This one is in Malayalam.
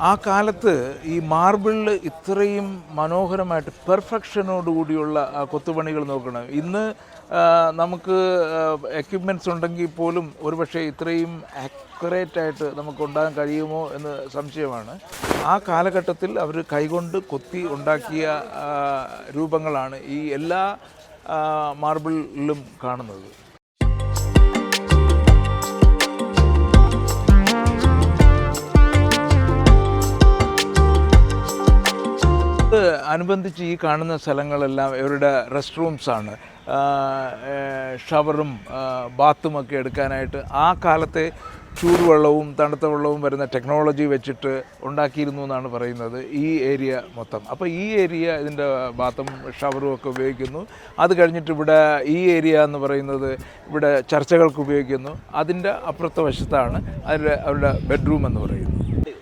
ആ കാലത്ത് ഈ മാർബിളിൽ ഇത്രയും മനോഹരമായിട്ട് പെർഫെക്ഷനോടുകൂടിയുള്ള കൊത്തുപണികൾ നോക്കണം. ഇന്ന് നമുക്ക് എക്യുപ്മെൻറ്റ്സ് ഉണ്ടെങ്കിൽ പോലും ഒരുപക്ഷെ ഇത്രയും ആക്യുറേറ്റായിട്ട് നമുക്ക് ഉണ്ടാകാൻ കഴിയുമോ എന്ന് സംശയമാണ്. ആ കാലഘട്ടത്തിൽ അവർ കൈകൊണ്ട് കൊത്തി ഉണ്ടാക്കിയ രൂപങ്ങളാണ് ഈ എല്ലാ മാർബിളിലും കാണുന്നത്. അനുബന്ധിച്ച് ഈ കാണുന്ന സ്ഥലങ്ങളെല്ലാം ഇവരുടെ റെസ്റ്റ് റൂംസാണ്. ഷവറും ബാത്തുമൊക്കെ എടുക്കാനായിട്ട് ആ കാലത്തെ ചൂടുവെള്ളവും തണുത്ത വെള്ളവും വരുന്ന ടെക്നോളജി വെച്ചിട്ട് ഉണ്ടാക്കിയിരുന്നു എന്നാണ് പറയുന്നത് ഈ ഏരിയ മൊത്തം. അപ്പോൾ ഈ ഏരിയ ഇതിൻ്റെ ബാത്തും ഷവറും ഒക്കെ ഉപയോഗിക്കുന്നു. അത് കഴിഞ്ഞിട്ട് ഇവിടെ ഈ ഏരിയ എന്ന് പറയുന്നത് ഇവിടെ ചർച്ചകൾക്ക് ഉപയോഗിക്കുന്നു. അതിൻ്റെ അപ്പുറത്തെ വശത്താണ് അവരുടെ ബെഡ്റൂം എന്ന് പറയുന്നത്.